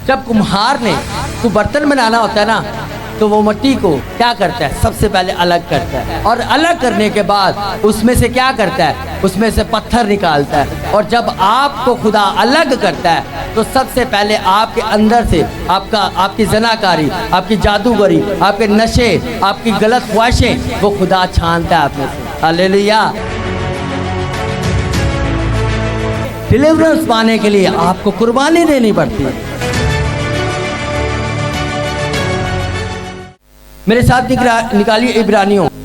जब कुम्हार ने को बर्तन बनाना होता है ना, तो वो मिट्टी को क्या करता है, सबसे पहले अलग करता है, और अलग करने के बाद उसमें से क्या करता है, उसमें से पत्थर निकालता है। और जब आपको खुदा अलग करता है तो सबसे पहले आपके अंदर से आपकी जनाकारी, आपकी जादूगरी, आपके नशे, आपकी गलत ख्वाहिशें वो खुदा छानता है आप में से। हालेलुया। डिलीवरेंस पाने के लिए आपको कुर्बानी देनी पड़ती है। मेरे साथ निकालिए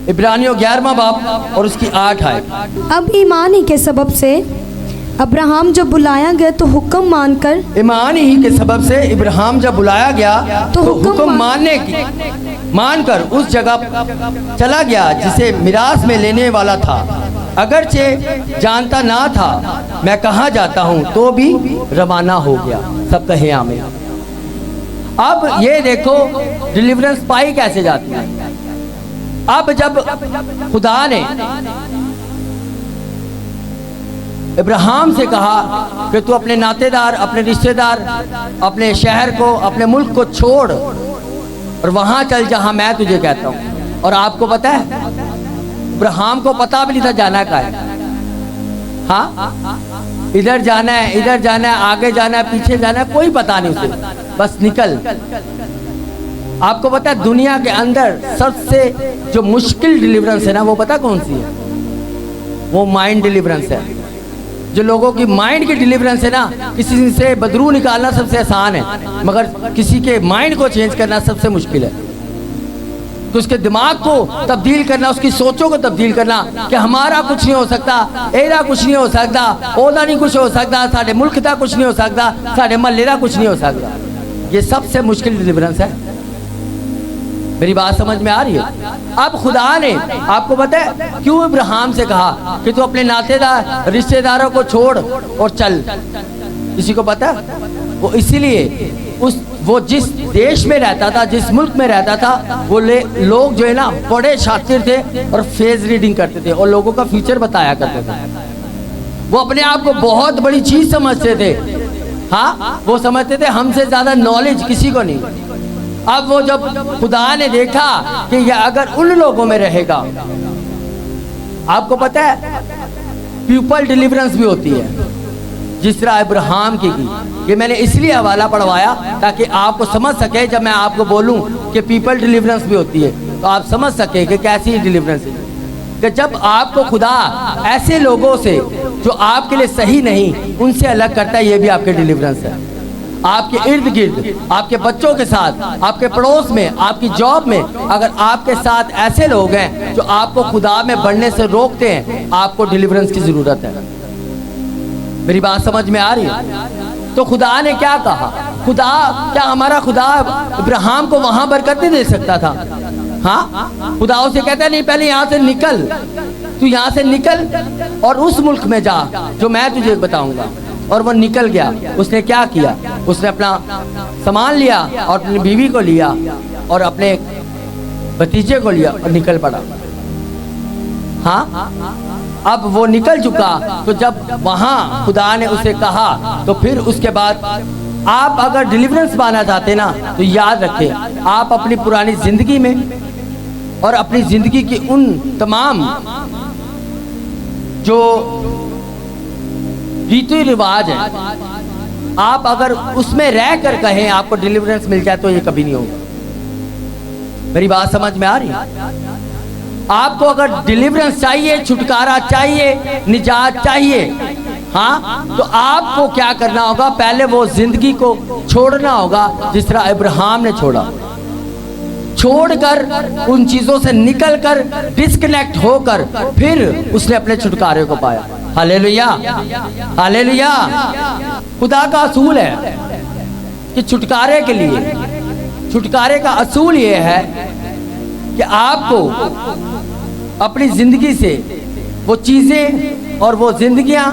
इब्रानियों 11वां बाब और उसकी 8 आयत। अब ईमान ही के सबब से अब्राहम जब बुलाया गया तो हुक्म मानकर, ईमान ही के सबब से इब्राहिम जब बुलाया गया तो हुक्म मानकर उस जगह चला गया जिसे मिरास में लेने वाला था, अगरचे जानता ना था मैं कहाँ जाता हूँ, तो भी रवाना हो गया। सब कहे आमीन। अब ये देखो डिलीवरेंस पाई कैसे जाती है। अब जब खुदा ने इब्राहिम से कहा कि तू अपने नातेदार, अपने रिश्तेदार, अपने शहर को, अपने मुल्क को छोड़ और वहां चल जहां मैं तुझे कहता हूं। और आपको पता है इब्राहिम को पता भी नहीं था जाना का है। हाँ, इधर जाना है, इधर जाना है, आगे जाना है, पीछे जाना है, कोई पता नहीं उसे, बस निकल। आपको पता है दुनिया के अंदर सबसे जो मुश्किल डिलीवरेंस है ना, वो पता कौन सी है? वो माइंड डिलीवरेंस है। जो लोगों की माइंड की डिलीवरेंस है ना, किसी से बदरू निकालना सबसे आसान है, मगर किसी के माइंड को चेंज करना सबसे मुश्किल है। तो उसके दिमाग को तब्दील करना, उसकी सोचों को तब्दील करना कि हमारा कुछ नहीं हो सकता, एरा कुछ नहीं हो सकता, ओदा नहीं कुछ हो सकता, साढ़े मुल्क का कुछ नहीं हो सकता, साढ़े महल्ले का कुछ नहीं हो सकता। ये सबसे मुश्किल डिलीवरेंस है। मेरी बात समझ में आ रही है? अब खुदा ने आपको पता है क्यों इब्राहिम से कहा कि तू अपने नातेदार, रिश्तेदारों को छोड़ और चल? किसी को पता है? वो इसीलिए वो जिस देश में रहता था, जिस मुल्क में रहता था, वो लोग जो है ना बड़े शातिर थे और फेज रीडिंग करते थे और लोगों का फ्यूचर बताया करते थे। वो अपने आप को बहुत बड़ी चीज समझते थे। हाँ, वो समझते थे हमसे ज्यादा नॉलेज किसी को नहीं। अब वो जब खुदा ने देखा कि ये अगर उन लोगों में रहेगा, आपको पता है पीपल डिलीवरेंस भी होती है जिस तरह इब्राहिम की। ये मैंने इसलिए हवाला पढ़वाया ताकि आपको समझ सके। जब मैं आपको बोलूं कि पीपल डिलीवरेंस भी होती है तो आप समझ सके कि कैसी डिलीवरेंस है। कि जब आपको खुदा ऐसे लोगों से जो आपके लिए सही नहीं, उनसे अलग करता है, ये भी आपके डिलीवरेंस है। आपके इर्द गिर्द, आपके बच्चों के साथ, आपके पड़ोस में, आपकी जॉब में अगर आपके साथ ऐसे लोग हैं जो आपको खुदा में बढ़ने से रोकते हैं, आपको डिलीवरेंस की जरूरत है। मेरी बात समझ में आ रही है? तो खुदा ने क्या कहा? क्या हमारा खुदा इब्राहिम को वहां बरकत नहीं दे सकता था? हाँ, खुदा उसे कहता नहीं पहले यहाँ से निकल, तू यहाँ से निकल और उस मुल्क में जा जो मैं तुझे बताऊंगा। और वो निकल गया। उसने क्या किया? उसने अपना सामान लिया और अपनी बीवी को लिया और अपने भतीजे को लिया और निकल पड़ा। हाँ, अब वो निकल चुका। तो जब वहां खुदा ने उसे कहा तो फिर उसके बाद आप अगर डिलीवरेंस पाना चाहते ना, तो याद रखें आप अपनी पुरानी जिंदगी में और अपनी जिंदगी की उन तमाम जो रीति रिवाज है, आप अगर उसमें रह कर कहें आपको डिलीवरेंस मिल जाए, तो ये कभी नहीं होगा। मेरी बात समझ में आ रही है? आपको अगर डिलीवरेंस चाहिए, छुटकारा चाहिए, निजात चाहिए, हाँ, तो आपको क्या करना होगा? पहले वो जिंदगी को छोड़ना होगा जिस तरह इब्राहिम ने छोड़ा। छोड़कर, उन चीजों से निकलकर, डिस्कनेक्ट होकर फिर उसने अपने छुटकारे को पाया। Hallelujah, hallelujah. खुदा का असूल है कि छुटकारे के लिए, छुटकारे का असूल ये है कि आपको अपनी जिंदगी से वो चीजें और वो जिंदगियां,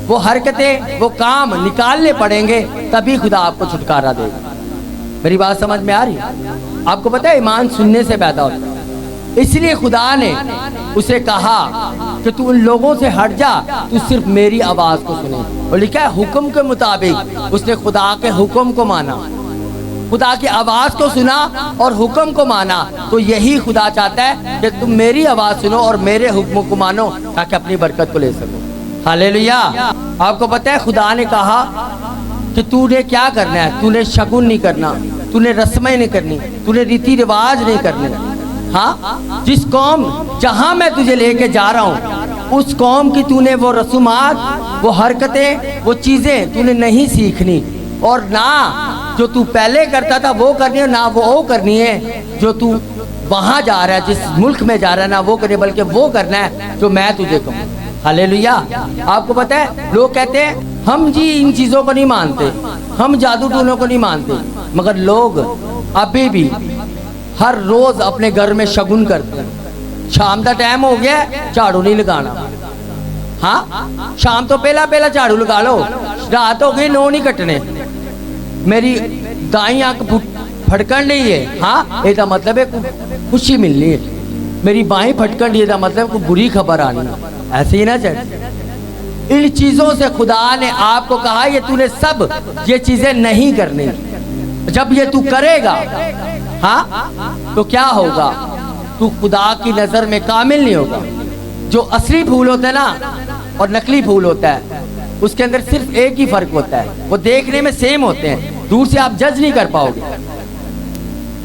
वो हरकतें, वो काम निकालने पड़ेंगे, तभी खुदा आपको छुटकारा देगा। मेरी बात समझ में आ रही है? आपको पता है ईमान सुनने से पैदा होता है। इसलिए खुदा ने उसे कहा कि तू उन लोगों से हट जा, तू सिर्फ मेरी आवाज को सुने। और लिखा है हुक्म के मुताबिक उसने खुदा के हुक्म को माना, खुदा की आवाज को सुना और हुक्म को माना। तो यही खुदा चाहता है कि तुम मेरी आवाज सुनो और मेरे हुक्मों को मानो ताकि अपनी बरकत को ले सको। हालेलुया। आपको पता है खुदा ने कहा कि तूने क्या करना है, तूने शगुन नहीं करना, तूने रस्में नहीं करनी, तूने रीति रिवाज नहीं करने। हाँ, जिस कौम जहां मैं तुझे लेके जा रहा हूं उस कौम की तूने वो रसूमात, वो हरकतें, वो चीजें तूने नहीं सीखनी, और ना जो तू पहले करता था वो करनी है, ना वो करनी है जो तू वहां जा रहा है, जिस मुल्क में जा रहा है ना वो करनी, बल्कि वो करना है जो मैं तुझे कहूँ। हालेलुया। आपको पता है लोग कहते हैं हम जी इन चीजों को नहीं मानते, हम जादू टूनों को नहीं मानते, मगर लोग अभी भी हर रोज अपने घर में शगुन करते हैं। शाम का टाइम हो गया, झाड़ू नहीं लगाना। हाँ, शाम तो पहला झाड़ू लगा लो, रात हो गई, नौ नहीं कटने, मेरी दाई आंख फटकन रही है। हाँ, इसका मतलब है खुशी मिलनी है, मेरी बाएं फटकन रही है, मतलब कोई बुरी खबर आनी है। ऐसे ही ना चल। इन चीजों से खुदा ने आपको कहा ये तूने सब ये चीजें नहीं करनी। जब ये तू करेगा, हाँ, तो क्या होगा, तू खुदा की नजर में कामिल नहीं होगा। जो असली फूल होता है ना और नकली फूल होता है उसके अंदर सिर्फ एक ही फर्क होता है, वो देखने में सेम होते हैं, दूर से आप जज नहीं कर पाओगे।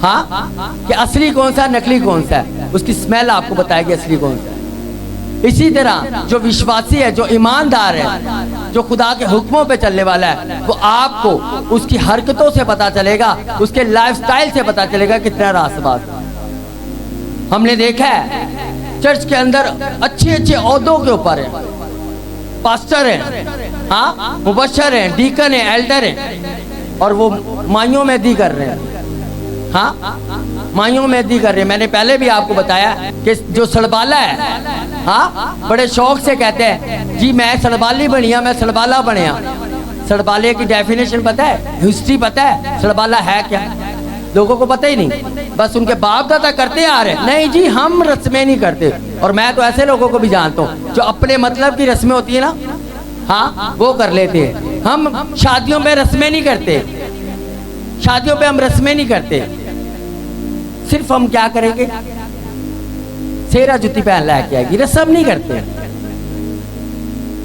हाँ, कि असली कौन सा नकली कौन सा है, उसकी स्मेल आपको बताएगी असली कौन सा है। इसी तरह जो विश्वासी है, जो ईमानदार है, जो खुदा के हुक्मों पे चलने वाला है, वो आपको उसकी हरकतों से पता चलेगा, उसके लाइफस्टाइल से पता चलेगा कितना रासबाज। हमने देखा है चर्च के अंदर अच्छे अच्छे ओहदों के ऊपर है, पास्टर है, हाँ, मुबशर है, डीकन है, एल्डर है, और वो माइयों में दी कर रहे हैं। हाँ, माइयों में दी कर रहे हैं। मैंने पहले भी आपको बताया कि जो सड़बाला है, हाँ, बड़े शौक से कहते हैं जी मैं सड़बाली बनिया, मैं सड़बाला बनया। सड़बाले की डेफिनेशन पता है, हिस्ट्री पता है, सड़बाला है क्या, लोगों को पता ही नहीं, बस उनके बाप दादा करते आ रहे। नहीं जी, हम रस्में नहीं करते। और मैं तो ऐसे लोगों को भी जानता हूँ जो अपने मतलब की रस्में होती है ना, हाँ, वो कर लेते हैं। हम शादियों में रस्में नहीं करते, शादियों पे हम रस्में नहीं करते, सिर्फ हम क्या करेंगे, सेरा जुत्ती पहन लेके आएगी, रस्म नहीं करते।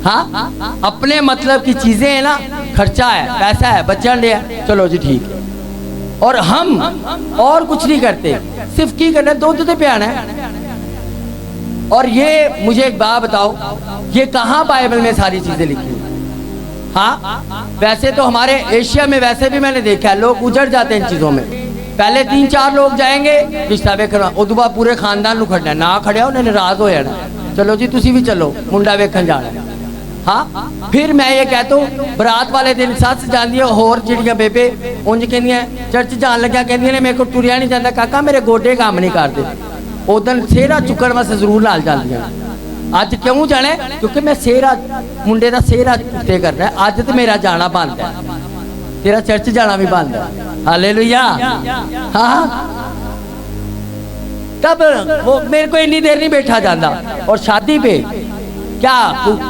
हाँ, अपने मतलब की चीजें है ना, खर्चा है, पैसा है, बच्चा लिया, चलो जी ठीक है, और हम और कुछ नहीं करते, सिर्फ की करना, दूध पियाना है। और ये मुझे एक बात बताओ, ये कहाँ बाइबल में सारी चीजें लिखी? हाँ, वैसे तो हमारे एशिया में वैसे भी मैंने देखा है लोग उजड़ जाते हैं इन चीजों में। पहले 3-4 लोग जाएंगे रिश्ता वेखना, उदू बाद पूरे खानदान को खड़ना, ना खड़िया उन्हें नाराज हो जाना, चलो जी तुसी भी चलो मुंडा वेखन जाना। हाँ, फिर मैं ये कहता हूँ बरात वाले दिन सस जाती है, होर जिहड़ियां बेबे उंज कहंदियां चर्च जान लग्या कहंदियां ने मेरे को टुरिया नहीं जाता काका, मेरे गोडे काम नहीं करते। उदन सेहरा चुकन वास्ते जरूर नाल जांदियां। अज क्यों जाना है? क्योंकि मैं सेहरा मुंडे का सेहरा उत्ते करना है। अज तो मेरा जाना बंद है, तेरा चर्च जाना भी बंद है। हालेलुया। हाँ, तब वो मेरे को इतनी देर नहीं बैठा जाता। और शादी पे क्या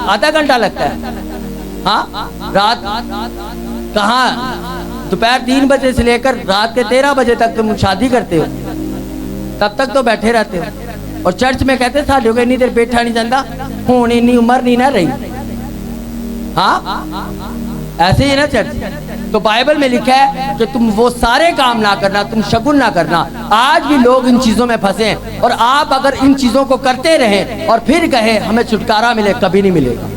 आधा घंटा लगता है? हाँ, रात कहाँ दोपहर 3 बजे से लेकर रात के 13 बजे तक तुम शादी करते हो, तब तक तो बैठे रहते हो। और चर्च में कहते साढ़े को इतनी देर बैठा नहीं जाता, हूं इतनी उम्र नहीं ना रही। हाँ, ऐसे ही ना चर्च। तो बाइबल में लिखा है कि तुम वो सारे काम ना करना, तुम शगुन ना करना। आज भी लोग इन चीजों में फंसे हैं, और आप अगर इन चीजों को करते रहें और फिर कहें हमें छुटकारा मिले, कभी नहीं मिलेगा,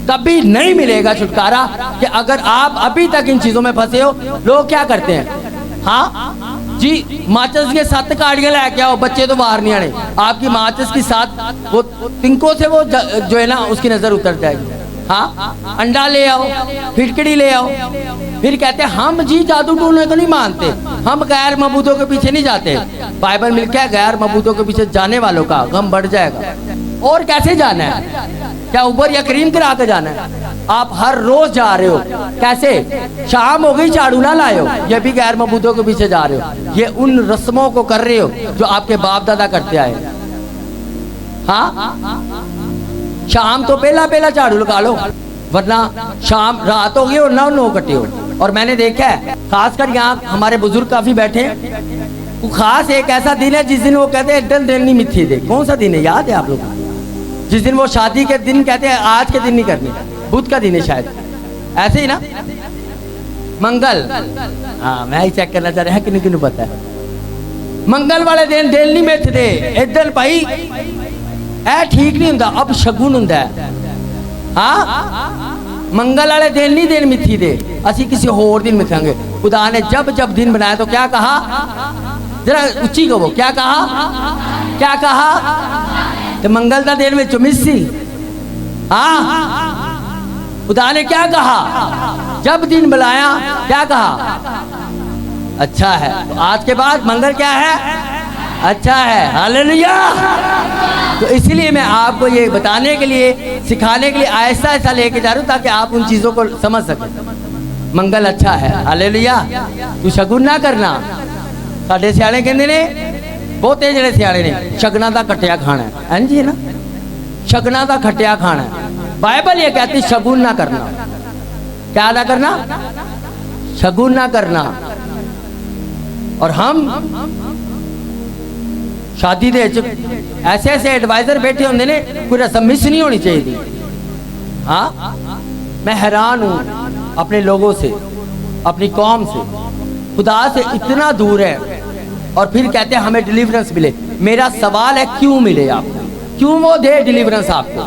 कभी नहीं मिलेगा छुटकारा। कि अगर आप अभी तक इन चीजों में फंसे हो, लोग क्या करते हैं, हाँ जी, माचिस के 7 काड़ियां लेके आओ, बच्चे तो बाहर नहीं आने। आपकी माचिस की 7 वो तिनकों से वो जो है ना उसकी नजर उतर जाएगी। हाँ, अंडा ले आओ, फिटकड़ी ले आओ, फिर कहते हैं हम जी जादू टूने को नहीं मानते, हम गैर मबूदों के पीछे नहीं जाते। बाइबल में लिखा है गैर मबूदों के पीछे जाने वालों का गम बढ़ जाएगा। और कैसे जाना है? क्या ऊबर या क्रीम करा के जाना है? आप हर रोज जा रहे हो, कैसे? शाम हो गई झाड़ू ना लाए हो, ये भी गैर मबूदों के पीछे जा रहे हो। ये उन रस्मों को कर रहे हो जो आपके बाप दादा करते आए। हाँ, शाम तो पहला पहला झाड़ू लगा लो, वरना शाम रात होगी और 9 कटे हो। और मैंने देखा है खासकर यहाँ हमारे बुजुर्ग काफी बैठे हैं, वो खास एक ऐसा दिन है जिस दिन वो कहते हैं डल नहीं मिथी दे। कौन सा दिन है याद है आप लोगों को? जिस दिन वो शादी के दिन कहते हैं आज के दिन नहीं करनी, बुध का दिन है शायद, ऐसे ही ना, मंगल। हाँ, मैं ही चेक करना चाह रहा है कि नहीं पता है। मंगल वाले दिन दिल नहीं मिथ दे, इधर भाई ऐ ठीक नहीं होंदा, अब शगुन होंदा है। हाँ, मंगल वाले दिन नहीं दिन मिथी दे, असी किसी होर दिन मिथांगे। खुदा ने जब जब दिन बनाया तो क्या कहा, जरा उच्ची कहो, क्या कहा, क्या कहा? तो मंगल का दिन में मिसी। हाँ, खुदा ने क्या कहा जब दिन बुलाया, क्या कहा? अच्छा है। तो आज के बाद मंगल क्या है? अच्छा है। हालेलुया। तो इसलिए मैं आपको ये बताने के लिए, सिखाने के लिए आहिस्ता आहिस्ता लेके जा रहा हूँ ताकि आप उन चीज़ों को समझ सकें। मंगल अच्छा है। हालेलुया। तू शगुन ना करना। साढ़े सियाने कहते ने, बहुते जड़े सियाने ने, शगना का कट्टिया खाना है। हाँ जी, है ना, शगना का खट्टिया खाना है। बाइबल ये कहती शगुन ना करना। क्या ना करना? शगुन ना करना। और हम शादी दे ऐसे ऐसे एडवाइजर बैठे होंगे ने, कोई रस्म मिस नहीं होनी चाहिए। हाँ, मैं हैरान हूँ अपने लोगों से, अपनी कौम से, खुदा से इतना दूर है और फिर कहते हैं हमें डिलीवरेंस मिले। मेरा सवाल है क्यों मिले आपको? क्यों वो दे डिलीवरेंस आपको?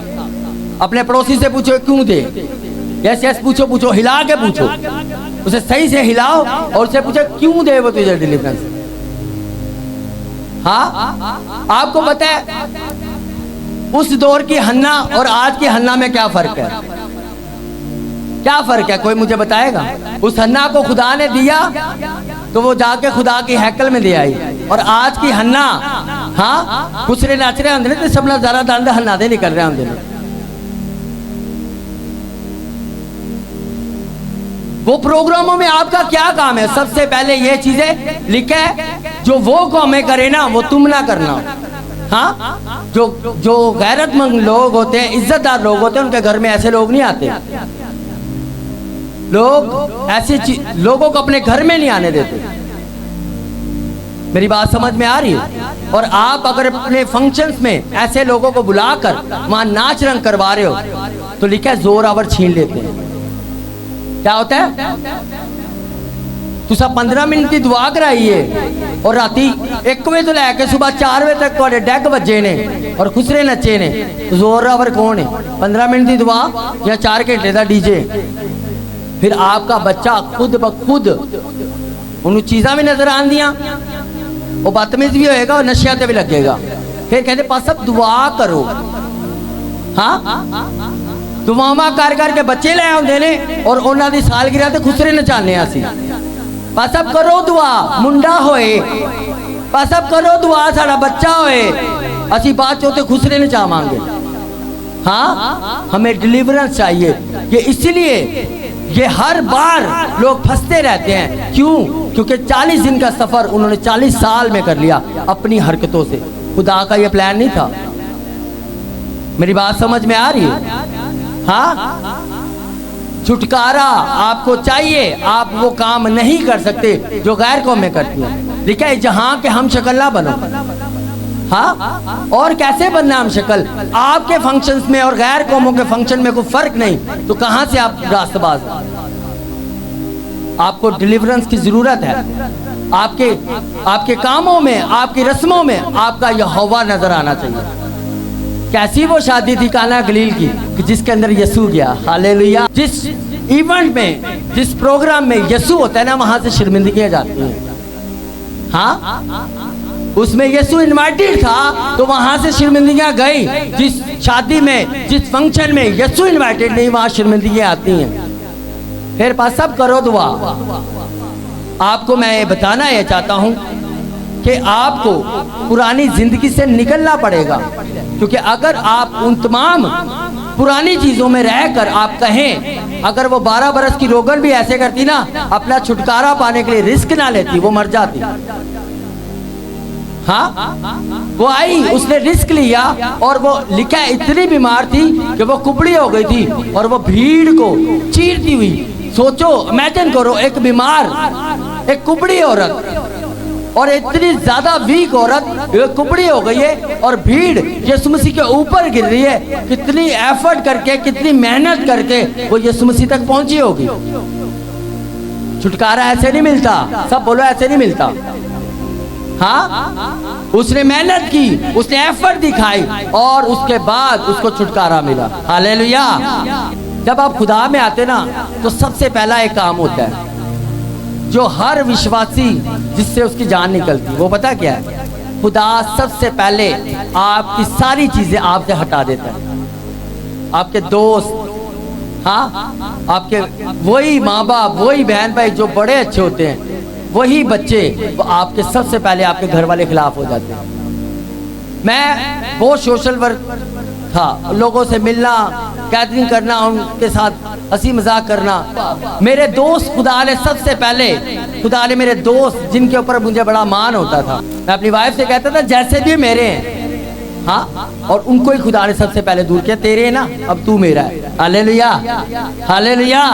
अपने पड़ोसी से पूछो क्यों दे। यस यस पूछो, हिला के पूछो, उसे सही से हिलाओ और उसे पूछो क्यों दे वो तुझे डिलीवरेंस। हाँ, आपको पता है उस दौर की हन्ना और आज की हन्ना में क्या फर्क है? क्या फर्क है? कोई मुझे बताएगा? उस हन्ना को खुदा ने दिया तो वो जाके खुदा की हैकल में दे आई, और आज की हन्ना, हाँ, खुसरे नाच रहे होंगे तो सब ज्यादा दंड हन्ना दे निकल रहे होंगे। वो प्रोग्रामों में आपका क्या काम है? सबसे पहले ये चीजें लिखे, जो वो कौमें करे ना वो तुम ना करना। हाँ, जो गैरतमंद लोग होते हैं, इज्जतदार लोग होते हैं, उनके घर में ऐसे लोग नहीं आते। लोग ऐसे लोगों को अपने घर में नहीं आने देते। मेरी बात समझ में आ रही है? और आप अगर अपने फंक्शंस में ऐसे लोगों को बुलाकर वहां नाच रंग करवा रहे हो तो लिखा है जोरावर छीन लेते हैं। क्या होता है? तुसा 15 मिनट की दुआ कराइए और राती 1 बजे तो लैके सुबह 4 बजे तक थोड़े डैग बजे ने और खुसरे नचे ने, जोरावर कौन है? 15 मिनट की दुआ या 4 घंटे का डीजे। फिर आपका बच्चा खुद ब खुद उन्हें चीज़ा भी नजर आंदियां, वो बदतमीज भी होएगा और नशिया ते भी लगेगा। फिर कहते पास अब दुआ करो। हाँ, दुआवा कर करके बच्चे ले आते ने और उन्हों की सालगिरह ते खुसरे नचाने असी। बस अब करो दुआ, मुंडा होए, बस अब करो दुआ साड़ा बच्चा होए, असी बाद चौथे खुसरे नचावांगे। हाँ, हमें डिलीवरेंस चाहिए। ये इसलिए ये हर बार लोग फंसते रहते हैं। क्यों? क्योंकि 40 दिन का सफर उन्होंने 40 साल में कर लिया अपनी हरकतों से। खुदा का ये प्लान नहीं था। मेरी बात समझ में आ रही है? हाँ, छुटकारा आपको चाहिए। आप वो काम नहीं कर सकते जो गैर कौमें करती हैं। लिखा है जहां के हम शक्ल ना बनो। हाँ, और कैसे बनना हम शक्ल? आपके फंक्शंस में और गैर कौमों के फंक्शन में कोई फर्क नहीं, तो कहां से आप रास्तबाज? आपको डिलीवरेंस की जरूरत है। आपके कामों में, आपकी रस्मों में आपका यहोवा नजर आना चाहिए। कैसी वो शादी थी काना गलील की कि जिसके अंदर यसू गया। हालेलुया। जिस इवेंट में, जिस प्रोग्राम में यसू होता है ना, वहां से शर्मिंदगियां जाती हैं। हाँ, उसमें यसू इनवाइटेड था तो वहां से शर्मिंदगियां गई। जिस शादी में, जिस फंक्शन में यसू इनवाइटेड नहीं, वहां शर्मिंदगियां आती हैं। फिर पास सब करो दुआ। आपको मैं ये बताना ये चाहता हूं कि आपको पुरानी जिंदगी से निकलना पड़ेगा, क्योंकि अगर आप उन तमाम पुरानी चीजों में रहकर आप कहें, अगर वो 12 बरस की रोगन भी ऐसे करती ना, अपना छुटकारा पाने के लिए रिस्क ना लेती, वो मर जाती। हाँ, वो आई, उसने रिस्क लिया और वो लिखा इतनी बीमार थी कि वो कुबड़ी हो गई थी और वो भीड़ को चीरती हुई। सोचो, इमेजिन करो, एक बीमार, एक कुबड़ी औरत और इतनी ज्यादा वीक औरत कुबड़ी हो गई है और भीड़ यीशु मसीह के ऊपर गिर रही है। कितनी एफर्ट करके, कितनी मेहनत करके वो यीशु मसीह तक पहुंची होगी। छुटकारा ऐसे नहीं मिलता, सब बोलो ऐसे नहीं मिलता। हाँ, उसने मेहनत की, उसने एफर्ट दिखाई और उसके बाद उसको छुटकारा मिला। हालेलुया। जब आप खुदा में आते ना तो सबसे पहला एक काम होता है जो हर विश्वासी जिससे उसकी जान निकलती, वो पता क्या है? खुदा सबसे पहले आपकी सारी चीजें आपसे हटा देता है। आपके दोस्त, हाँ, आपके वही माँ बाप, वही बहन भाई जो बड़े अच्छे होते हैं, वही बच्चे वो आपके सबसे पहले आपके घर वाले खिलाफ हो जाते हैं। मैं बहुत सोशल वर्क था, लोगों से मिलना, गैदरिंग करना, उनके साथ हंसी मजाक करना। मेरे दोस्त, खुदा ने सबसे पहले, खुदा ने मेरे दोस्त जिनके ऊपर मुझे बड़ा मान होता था, मैं अपनी वाइफ से कहता था जैसे भी मेरे हैं, हाँ, और उनको ही खुदा ने सबसे पहले दूर किया। तेरे हैं ना, अब तू मेरा है। Hallelujah, hallelujah.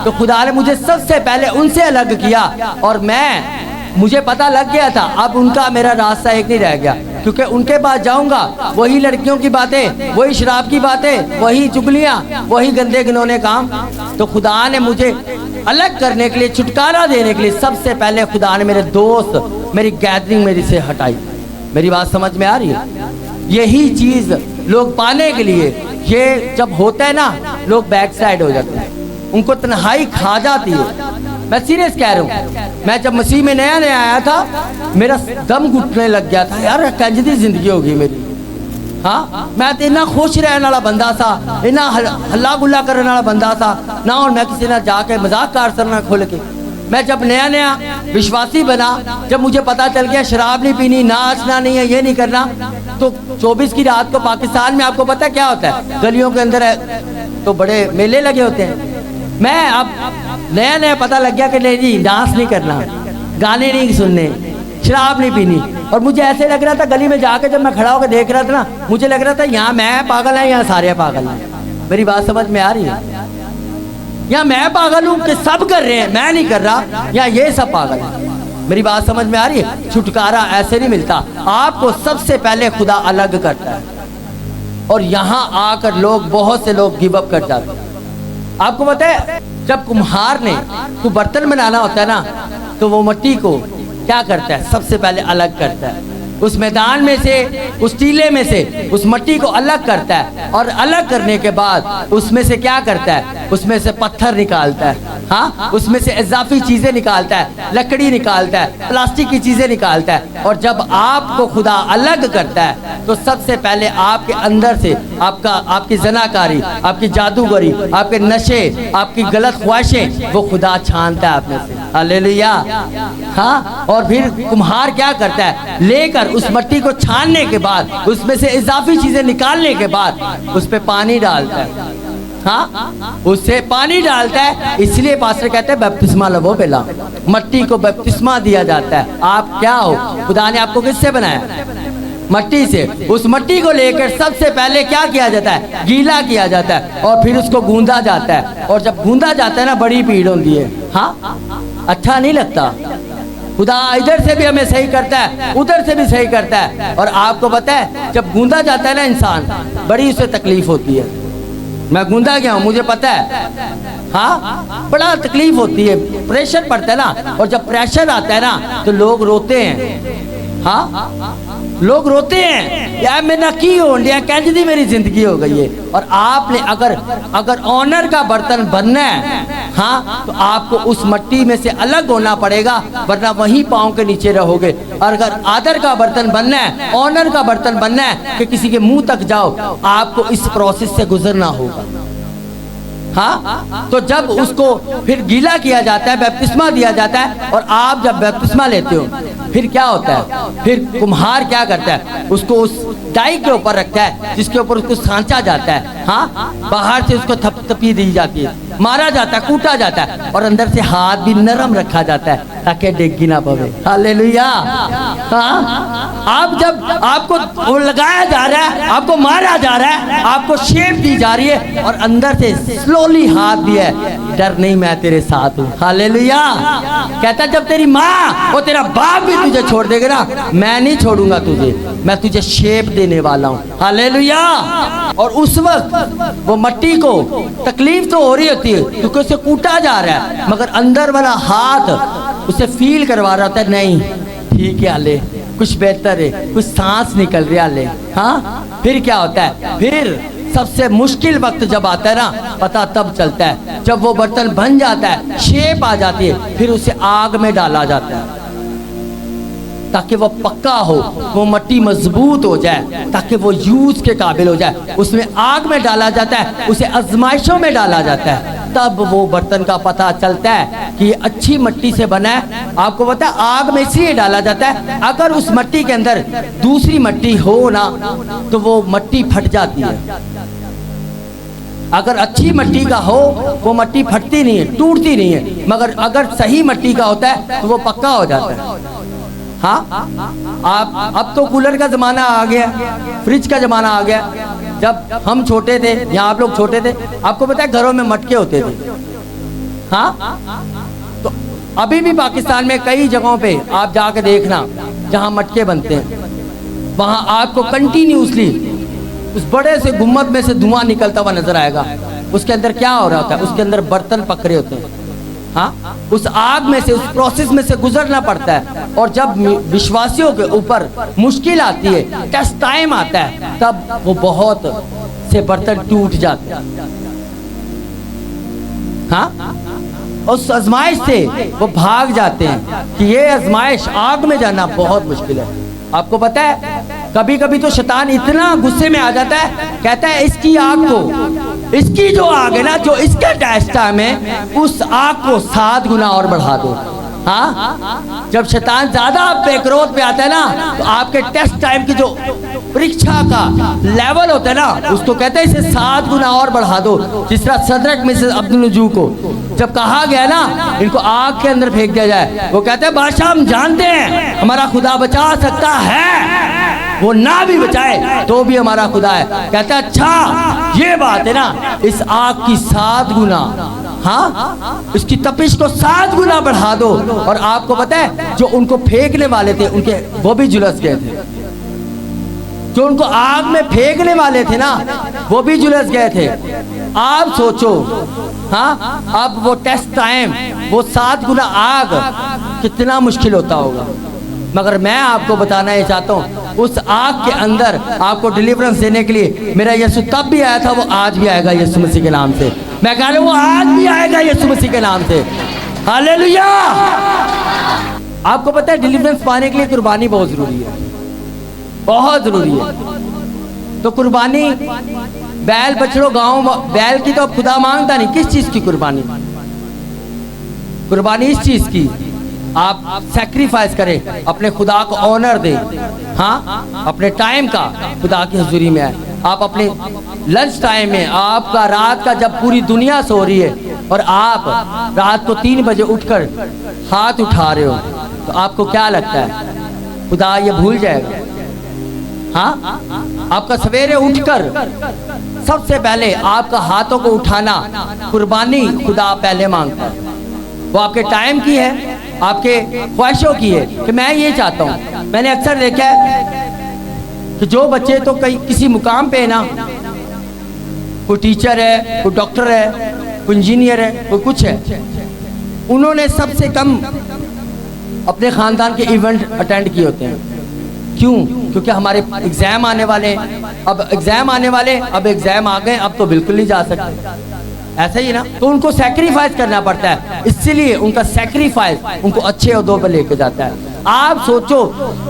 तो खुदा ने मुझे सबसे पहले उनसे अलग किया और मुझे पता लग गया था अब उनका मेरा रास्ता एक नहीं रह गया, क्योंकि उनके पास जाऊंगा वही लड़कियों की बातें, वही शराब की बातें, वही चुगलियां, वही गंदे घिनौने काम। तो खुदा ने मुझे अलग करने के लिए, छुटकारा देने के लिए सबसे पहले खुदा ने मेरे दोस्त, मेरी गैदरिंग मेरी से हटाई। मेरी बात समझ में आ रही है? यही चीज लोग पाने के लिए, ये जब होता है ना, लोग बैक साइड हो जाते हैं, उनको तन्हाई खा जाती है। मैं सीरियस कह रहा हूँ। मैं जब मसीह में नया नया आया था, मेरा दम घुटने लग गया था यार, कंजदी जिंदगी होगी मेरी। हाँ, मैं तो इतना खुश रहने वाला बंदा था, इतना हल्ला गुल्ला करने वाला बंदा था ना, और मैं किसी ने जाके मजाक कार करना खोल के। मैं जब नया नया विश्वासी बना, जब मुझे पता चल गया शराब नहीं पीनी, नाचना नहीं है, ये नहीं करना, तो 24 की रात को पाकिस्तान में आपको पता क्या होता है, गलियों के अंदर है तो बड़े मेले लगे होते हैं। मैं अब नया नया पता लग गया कि नहीं जी, डांस नहीं करना, गाने नहीं सुनने, शराब नहीं पीनी। और मुझे ऐसे लग रहा था गली में जाके, जब मैं खड़ा होकर देख रहा था ना, मुझे लग रहा था यहाँ मैं पागल है, यहाँ सारे पागल हैं। मेरी बात समझ में आ रही है? या मैं पागल हूँ कि सब कर रहे हैं, मैं नहीं कर रहा, या ये सब पागल है? मेरी बात समझ में आ रही है? छुटकारा ऐसे नहीं मिलता, आपको सबसे पहले खुदा अलग करता है। और यहाँ आकर लोग, बहुत से लोग गिव अप कर जाते हैं। आपको पता है, जब कुम्हार ने को बर्तन बनाना होता है ना, तो वो मिट्टी को क्या करता है? सबसे पहले अलग करता है। उस मैदान में से, उस टीले में से उस मिट्टी को अलग करता है, और अलग करने के बाद उसमें से क्या करता है? उसमें से पत्थर निकालता है, हाँ, उसमें से इजाफी चीजें निकालता है, लकड़ी निकालता है, प्लास्टिक की चीजें निकालता है। और जब आपको खुदा अलग करता है तो सबसे पहले आपके अंदर से आपकी जनाकारी, आपकी जादूगरी, आपके नशे, आपकी गलत ख्वाहिशें, वो खुदा छानता है आपने से। हालेलुया। हाँ, और फिर कुम्हार क्या करता है? लेकर उस मिट्टी को छानने के बाद, उसमें से इजाफी चीजें निकालने के बाद उस पे पानी डालता है। हाँ, उससे पानी डालता है। इसलिए पास्टर कहते हैं बपतिस्मा लो पहला, मिट्टी को बपतिस्मा दिया जाता है। आप क्या हो? खुदा ने आपको किससे बनाया? मिट्टी से। उस मिट्टी को लेकर सबसे पहले क्या किया जाता है? गीला किया जाता है, और फिर उसको गूंदा जाता है। और जब गूंदा जाता है ना, बड़ी पीड़ होती है। हाँ, अच्छा नहीं लगता। खुदा इधर से भी हमें सही करता है, उधर से भी सही करता है। और आपको पता है, जब गूंदा जाता है ना इंसान, बड़ी उसे तकलीफ होती है। मैं गूंदा गया हूँ, मुझे पता है। हाँ, बड़ा तकलीफ होती है, प्रेशर पड़ता है ना, और जब प्रेशर आता है ना तो लोग रोते हैं। हाँ, लोग रोते हैं, यार मैं की हो गया, कैसी मेरी जिंदगी हो गई है। और आपने अगर ऑनर का बर्तन बनना है, हाँ, तो आपको उस मिट्टी में से अलग होना पड़ेगा, वरना वहीं पाँव के नीचे रहोगे। और अगर आदर का बर्तन बनना है, ऑनर का बर्तन बनना है कि किसी के मुंह तक जाओ, आपको इस प्रोसेस से गुजरना होगा। हाँ, तो जब उसको फिर गीला किया जाता है, बपतिस्मा दिया जाता है, और आप जब बपतिस्मा लेते हो, फिर क्या होता है? फिर कुम्हार क्या करता है? उसको उस डाई के ऊपर रखता है जिसके ऊपर उसको सांचा जाता है। हाँ, बाहर से उसको थपथपी दी जाती है, मारा जाता है, कूटा जाता है, और अंदर से हाथ भी नरम रखा जाता है ताकि डिग्गी ना पवे। हालेलुया। हाँ, आप जब आपको वो लगाया जा रहा है, आपको मारा जा रहा है, आपको शेप दी जा रही है, और अंदर से स्लोली हाथ भी है, डर नहीं, मैं तेरे साथ हूँ। हालेलुया। कहता जब तेरी माँ और तेरा बाप भी तुझे छोड़ देगा ना, मैं नहीं छोड़ूंगा तुझे, मैं तुझे शेप देने वाला हूँ। हालेलुया। और उस वक्त वो मट्टी को तकलीफ तो हो रही होती है क्योंकि उसे कूटा जा रहा है, मगर अंदर वाला हाथ उसे फील करवा रहा होता है, नहीं ठीक है हाले, कुछ बेहतर है, कुछ सांस निकल रही हाले। हाँ, फिर क्या होता है, फिर सबसे मुश्किल वक्त जब आता है ना, पता तब चलता है जब वो बर्तन बन जाता है, शेप आ जाती है, फिर उसे आग में डाला जाता है ताकि वो पक्का हो, वो मट्टी मजबूत हो जाए, ताकि वो यूज के काबिल हो जाए। उसमें आग में डाला जाता है, उसे आजमाइशों में डाला जाता है, तब वो बर्तन का पता चलता है कि ये अच्छी मट्टी से बना है। आपको पता है आग में इसलिए डाला जाता है, अगर उस मट्टी के अंदर दूसरी मट्टी हो ना तो वो मट्टी फट जाती है। अगर अच्छी मट्टी का हो वो मट्टी फटती नहीं है, टूटती नहीं है, मगर अगर सही मट्टी का होता है तो वो पक्का हो जाता है। हाँ, आप अब तो कूलर का जमाना आ गया, फ्रिज का जमाना आ गया। जब हम छोटे थे या आप लोग छोटे थे, आपको पता है घरों में मटके होते थे। हाँ, तो अभी भी पाकिस्तान में कई जगहों पे आप जाके देखना जहाँ मटके बनते हैं, वहाँ आपको कंटिन्यूसली उस बड़े से गुम्मद में से धुआं निकलता हुआ नजर आएगा। उसके अंदर क्या हो रहा होता है, उसके अंदर बर्तन पक रहे होते हैं। हाँ, उस आग में से, उस प्रोसेस में से गुजरना पड़ता है, और जब विश्वासियों के ऊपर मुश्किल आती है, टेस्ट टाइम आता है, तब वो बहुत से बर्तन टूट जाते हैं। हाँ, उस आजमाइश से वो भाग जाते हैं कि ये आजमाइश, आग में जाना बहुत मुश्किल है। आपको पता है कभी कभी तो शैतान इतना गुस्से में आ जाता है, कहता है इसकी आग को, इसकी जो आग है ना, जो इसका टेस्ट टाइम है, उस आग को 7 गुना और बढ़ा दो। हाँ, जब शैतान ज्यादा बेक्रोध पे आता है ना, तो आपके टेस्ट टाइम की जो परीक्षा का लेवल होता है ना, उसको कहते हैं इसे 7 गुना और बढ़ा दो। जिस तरह सदरक मिसेस अब्दुल-नजू को जब कहा गया ना इनको आग के अंदर फेंक दिया जाए, वो कहते हैं बादशाह हम जानते हैं हमारा खुदा बचा सकता है, वो ना भी बचाए तो भी हमारा खुदा है। कहता है अच्छा ये बात है ना, इस आग की 7 गुना, हाँ, इसकी तपिश को 7 गुना बढ़ा दो। और आपको पता है जो उनको फेंकने वाले थे उनके वो भी झुलस गए थे, जो उनको आग में फेंकने वाले थे ना वो भी झुलस गए थे। आप सोचो, हाँ, अब वो टेस्ट टाइम, वो 7 गुना आग, कितना मुश्किल होता होगा। मगर मैं आपको बताना ये चाहता हूँ, उस आग के अंदर आपको डिलीवरेंस देने के लिए मेरा यीशु तब भी आया था, वो आज भी आएगा यीशु मसीह के नाम से। मैं कह रहा हूँ वो आज भी आएगा यीशु मसीह के नाम से। हालेलुया। आपको पता है डिलीवरेंस पाने के लिए कुर्बानी बहुत जरूरी है, बहुत जरूरी है। तो कुर्बानी, बैल बछड़ों गांव, बैल की तो खुदा मांगता नहीं, किस चीज की कुर्बानी? कुर्बानी इस चीज की, आप सैक्रिफाइस करें, अपने खुदा को ऑनर दें। हाँ, अपने टाइम का खुदा की हजूरी में आए। आप अपने लंच टाइम में, आपका रात का जब पूरी दुनिया सो रही है और आप रात को 3 बजे उठकर हाथ उठा रहे हो, तो आपको क्या लगता है खुदा ये भूल जाएगा? हाँ, आपका सवेरे उठकर सबसे पहले आपका हाथों को उठाना कुर्बानी खुदा पहले मांगता है। वो आपके टाइम की है, आपके ख्वाहिशों की है कि मैं ये चाहता हूँ। मैंने अक्सर देखा है कि जो बच्चे तो कहीं किसी मुकाम पे है ना, कोई टीचर है, कोई डॉक्टर है, कोई इंजीनियर है, कोई कुछ है, उन्होंने सबसे कम अपने ख़ानदान के इवेंट अटेंड किए होते हैं। क्यों? क्योंकि हमारे एग्ज़ाम आने वाले, अब एग्ज़ाम आने वाले, अब एग्ज़ाम आ गए, अब तो बिल्कुल नहीं जा सकते। ऐसा ही ना, तो उनको सैक्रिफाइस करना पड़ता है, इसलिए उनका सैक्रिफाइस उनको अच्छे ओहदों पर लेके जाता है। आप सोचो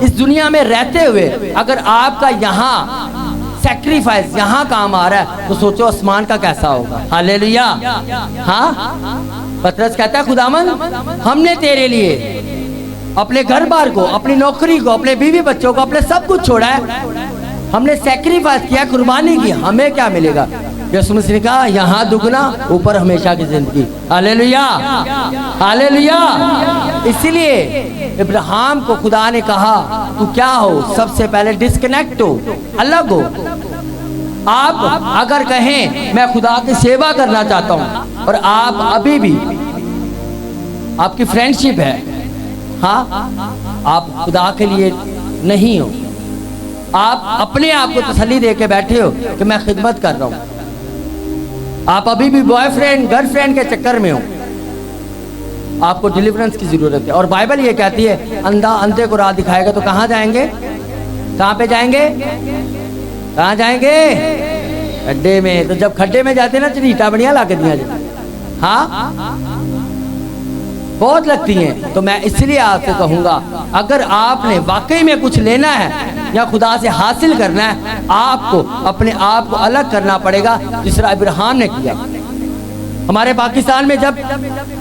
इस दुनिया में रहते हुए अगर आपका यहाँ सैक्रिफाइस यहाँ काम आ रहा है, तो सोचो आसमान का कैसा होगा। हालेलुया। हाँ, पतरस कहता है खुदावंद हमने तेरे लिए अपने घर बार को, अपनी नौकरी को, अपने बीवी बच्चों को, अपने सब कुछ छोड़ा है, हमने सैक्रिफाइस किया, कुर्बानी की, हमें क्या मिलेगा? यीशु मसीह ने कहा यहाँ दुगना ऊपर हमेशा की जिंदगी। Hallelujah, hallelujah. इसीलिए इब्राहिम को खुदा ने कहा तू क्या हो, सबसे पहले डिस्कनेक्ट हो, अलग हो। आप अगर कहें मैं खुदा की सेवा करना चाहता हूं और आप अभी भी आपकी फ्रेंडशिप है, हाँ, आप खुदा के लिए नहीं हो, आप अपने आप को तसल्ली दे के बैठे हो कि मैं खिदमत कर रहा हूं, आप अभी भी बॉयफ्रेंड गर्लफ्रेंड के चक्कर में हो, आपको डिलीवरेंस की जरूरत है। और बाइबल ये कहती है अंधा अंधे को राह दिखाएगा तो कहाँ जाएंगे, कहाँ पे जाएंगे, कहाँ जाएंगे, खड्डे में। तो जब खड्डे में जाते ना चरीटा बढ़िया लाके दिया जाए, हाँ बहुत लगती हैं। तो मैं इसलिए आपसे कहूंगा अगर आपने वाकई में कुछ लेना है या खुदा से हासिल करना है, आपको अपने आप को अलग करना पड़ेगा, जिस तरह इब्राहिम ने किया। हमारे पाकिस्तान में जब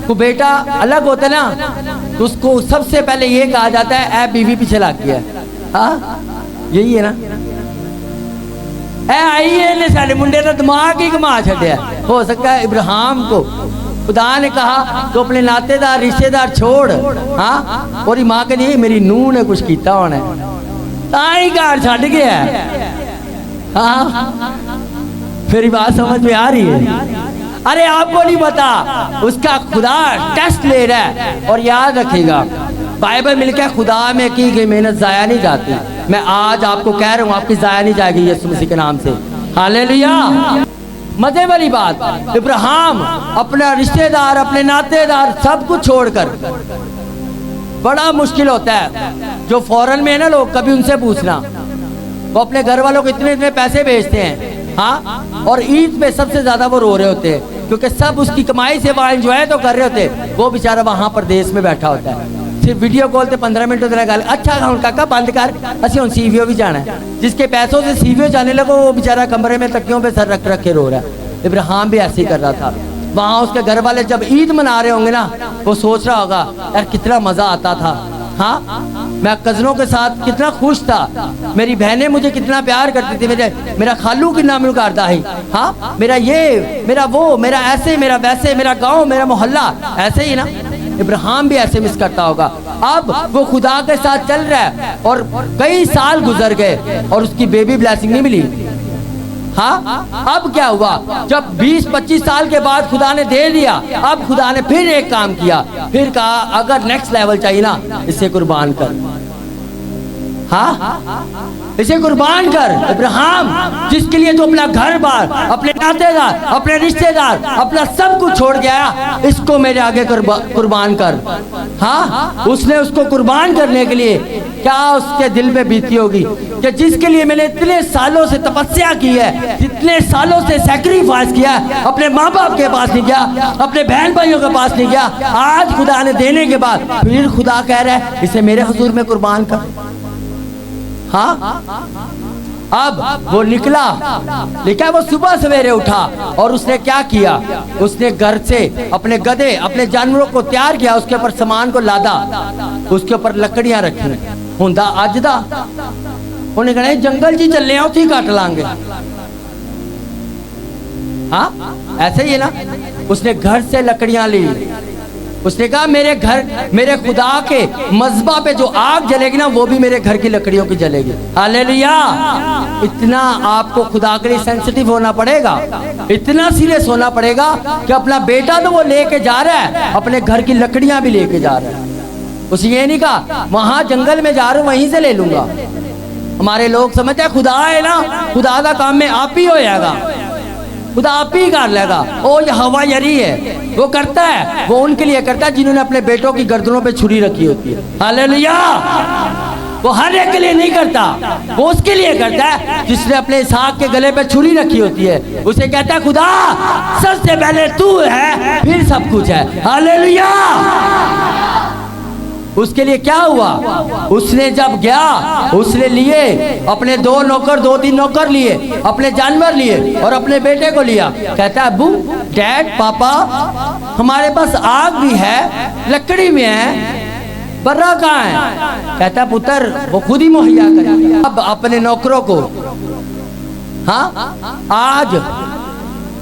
कोई बेटा अलग होता है ना तो उसको सबसे पहले ये कहा जाता है ए बीवी पीछे लग गया, हाँ यही है ना, ए आई है सारे मुंडे का दिमाग ही घुमा छड़िया। हो सकता है इब्राहिम को खुदा ने कहा तो अपने नातेदार रिश्तेदार छोड़, हाँ, और माँ के लिए मेरी नूह ने कुछ किया होना ताई घर छड़ गया, हाँ, फिर बात समझ में आ रही है। अरे आपको नहीं पता, उसका खुदा टेस्ट ले रहा है। और याद रखिएगा बाइबल मिलकर खुदा में की गई मेहनत जाया नहीं जाती। मैं आज आपको कह रहा हूँ आपकी जाया नहीं जाएगी यीशु मसीह के नाम से। हालेलुया। मजे वाली बात, इब्राहिम अपना रिश्तेदार अपने नातेदार सब कुछ छोड़कर, बड़ा मुश्किल होता है जो फॉरेन में है ना लोग, कभी उनसे पूछना, वो अपने घर वालों को इतने इतने पैसे भेजते हैं, हाँ, और ईद पे सबसे ज्यादा वो रो रहे होते हैं क्योंकि सब उसकी कमाई से वहाँ एंजॉय तो कर रहे होते हैं, वो बेचारा वहाँ पर देश में बैठा होता है। सिर्फ वीडियो कॉल से 15 मिनट होते गल, अच्छा हम काका बंद कर, असि हम सीवीओ भी जाना है। जिसके पैसों से सीवीओ जाने लगो वो बेचारा कमरे में तकियों पे सर रख रख के रो रहा है। इब्राहिम भी ऐसे ही कर रहा था। वहाँ उसके घर वाले जब ईद मना रहे होंगे ना, वो सोच रहा होगा यार कितना मजा आता था, हाँ, मैं कजनों के साथ कितना खुश था, मेरी बहनें मुझे कितना प्यार करती थी, मेरा खालू कितना मिल करता है, हाँ, मेरा ये मेरा वो मेरा ऐसे मेरा वैसे, मेरा गांव मेरा मोहल्ला, ऐसे ही ना इब्राहिम भी ऐसे मिस करता होगा। अब वो खुदा के साथ चल रहा है और कई साल गुजर गए और उसकी बेबी ब्लेसिंग नहीं मिली, हाँ। अब क्या हुआ, जब 20-25 साल के बाद खुदा ने दे दिया, अब खुदा ने फिर एक काम किया, फिर कहा अगर नेक्स्ट लेवल चाहिए ना इसे कुर्बान कर, हाँ, इसे कुर्बान कर। इब्राहिम जिसके लिए तो अपना घर बार, अपने नातेदार, अपने रिश्तेदार, अपना सब कुछ छोड़ गया, इसको मेरे आगे कुर्बान कर, हाँ। उसने उसको कुर्बान करने के लिए क्या उसके दिल पे बीती होगी कि जिसके लिए मैंने इतने सालों से तपस्या की है, इतने सालों से सैक्रिफाइस किया, अपने माँ बाप के पास नहीं गया, अपने बहन भाइयों के पास नहीं गया, आज खुदा ने देने के बाद फिर खुदा कह रहा है इसे मेरे हुजूर में कुर्बान कर, हाँ। अब वो निकला, लिखा वो सुबह सवेरे उठा और उसने क्या किया, उसने घर से अपने गधे अपने जानवरों को तैयार किया, उसके ऊपर सामान को लादा, उसके ऊपर लकड़ियां रखी, हुंदा अज दा उन्हें कहना जंगल जी चले उसे ही काट लांगे, हाँ, ऐसे ही है ना। उसने घर से लकड़ियां ली, उसने कहा मेरे घर मेरे खुदा के मज़बा पे जो आग जलेगी ना वो भी मेरे घर की लकड़ियों की जलेगी। हालेलुया। इतना आपको खुदा के लिए सेंसिटिव होना पड़ेगा, इतना सीरियस होना पड़ेगा कि अपना बेटा तो वो लेके जा रहा है, अपने घर की लकड़ियां भी लेके जा रहा है। उसे ये नहीं कहा वहां जंगल में जा रहा हूं वहीं से ले लूंगा। हमारे लोग समझते हैं खुदा है ना, खुदा का काम में आप ही होएगा, खुदा आप ही कर लेगा, ओ ये हवा यरी है, वो करता है, वो उनके लिए करता है जिन्होंने अपने बेटों की गर्दनों पे छुरी रखी होती है। हालेलुया। वो हर एक के लिए नहीं करता, वो उसके लिए करता है जिसने अपने इसहाक के गले पे छुरी रखी होती है, उसे कहता है खुदा सबसे पहले तू है फिर सब कुछ है। हालेलुया। उसके लिए क्या हुआ, उसने जब गया उसने लिए अपने 2 नौकर 2-3 नौकर लिए, अपने जानवर लिए और अपने बेटे को लिया। कहता है अब्बू डैड पापा हमारे पास आग भी है, लकड़ी में है, बर्रा कहाँ है? कहता पुत्र वो खुद ही मुहैया करे। अब अपने नौकरों को, हाँ आज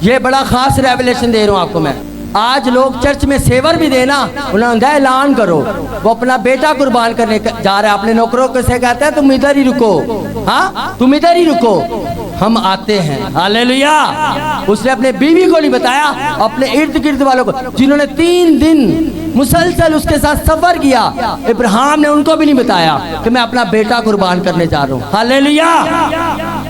ये बड़ा खास रेवलेशन दे रहा हूँ आपको मैं। आज लोग चर्च में सेवर भी देना, उन्होंने ऐलान करो वो अपना बेटा कुर्बान करने जा रहा है, अपने नौकरों को से कहता है तुम इधर ही रुको, हाँ तुम इधर ही रुको, हम आते हैं। हालेलुया। उसने अपने बीवी को नहीं बताया, अपने इर्द गिर्द वालों को, जिन्होंने 3 दिन मुसलसल उसके साथ सफर किया, इब्राहिम ने उनको भी नहीं बताया कि मैं अपना बेटा कुर्बान करने जा रहा हूँ। हालेलुया।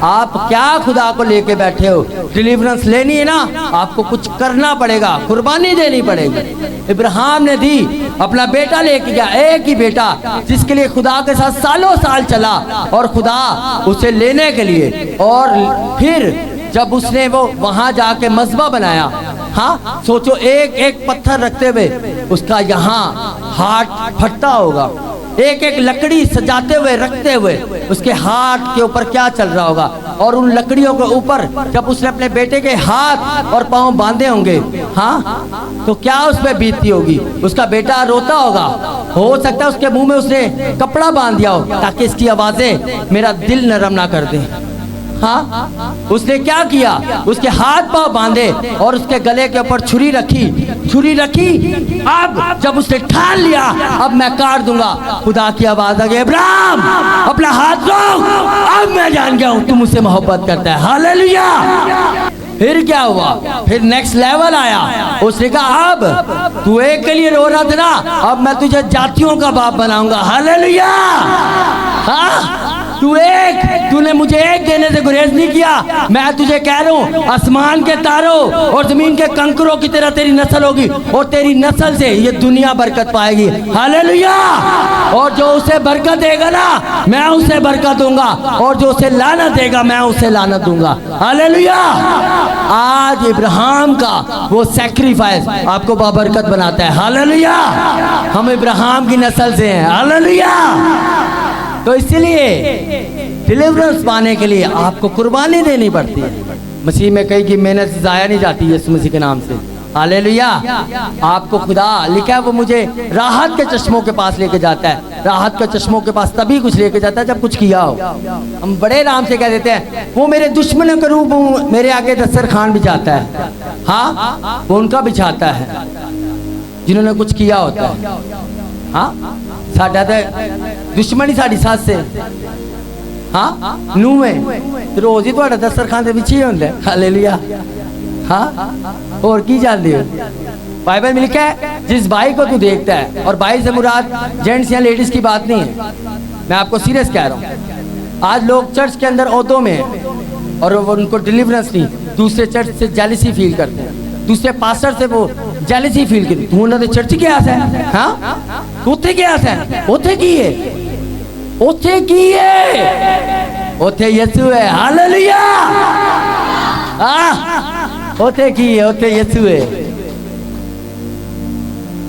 आप क्या खुदा को लेके बैठे हो? डिलीवरेंस लेनी है ना, आपको कुछ करना पड़ेगा, कुर्बानी देनी पड़ेगी। इब्राहिम ने दी, अपना बेटा लेके गया, एक ही बेटा जिसके लिए खुदा के साथ सालों साल चला, और खुदा उसे लेने के लिए, और फिर जब उसने वो वहां जाके मज़बा बनाया, हाँ सोचो एक एक पत्थर रखते हुए उसका यहाँ हाथ फटता होगा, एक एक लकड़ी सजाते हुए रखते हुए उसके हाथ के ऊपर क्या चल रहा होगा, और उन लकड़ियों के ऊपर जब उसने अपने बेटे के हाथ और पांव बांधे होंगे, हाँ तो क्या उस पर बीतती होगी? उसका बेटा रोता होगा, हो सकता है उसके मुंह में उसने कपड़ा बांध दिया हो ताकि इसकी आवाजें मेरा दिल नरम ना कर दें। हाँ उसने क्या किया? उसके हाथ पांव बांधे और उसके गले के ऊपर छुरी रखी। अब जब उसने ठान लिया अब मैं काट दूंगा, खुदा की आवाज आ गई, इब्राहिम अपना हाथ रोक, अब मैं जान गया हूं तू मुझसे मोहब्बत करता है। हालेलुया। फिर क्या हुआ? फिर नेक्स्ट लेवल आया। उसने कहा अब तू एक के लिए रो रहा था ना, अब मैं तुझे जातियों का बाप बनाऊंगा। हालेलुया। हाँ तूने मुझे एक देने से गुरेज नहीं किया, मैं तुझे कह रहा हूँ आसमान के तारों और जमीन के कंकरों की तरह तेरी नस्ल होगी, और तेरी नस्ल से ये दुनिया बरकत पाएगी। हालेलुया। और जो उसे बरकत देगा ना, मैं उसे बरकत दूंगा, और जो उसे लानत देगा मैं उसे लानत दूंगा। हालेलुया। आज इब्राहिम का वो सैक्रिफाइस आपको बाबरकत बनाता है। हालेलुया। हम इब्राहिम की नस्ल से हैं। हालेलुया। तो इसलिए डिलीवरेंस पाने के लिए आपको कुर्बानी देनी पड़ती है। मसीह में कहीं की मेहनत जाया नहीं जाती है यीशु मसीह के नाम से। हालेलुया। आपको खुदा लिखा है वो मुझे राहत के चश्मों के पास लेके जाता है। राहत के चश्मों के पास तभी कुछ लेके जाता है जब कुछ किया हो। हम बड़े आराम से कह देते हैं वो मेरे दुश्मनों के रूप मेरे आगे दस्तरखान बिछाता है। हाँ वो उनका बिछाता है जिन्होंने कुछ किया होता है। हाँ साडा तो दुश्मनी साड़ी सस से, हाँ नूह है रोज ही थोड़ा दस्तरखान के पिछे होंगे। हालेलुया। हाँ और की जानते हो? बाइबल में लिखा है जिस भाई को तू देखता है, और भाई से मुराद जेंट्स या लेडीज की बात नहीं है, मैं आपको सीरियस कह रहा हूँ। आज लोग चर्च के अंदर ओहदों में हैं और उनको डिलीवरेंस नहीं, दूसरे चर्च से जेलसी फील करते हैं, दूसरे पास्टर से वो जेलसी फील करते। तू उन्होंने चर्च गया है, हाँ उथे गया है, उथे की है, उथे की है, उथे यीशु है। हालेलुया। उथे की है, उथे यीशु है।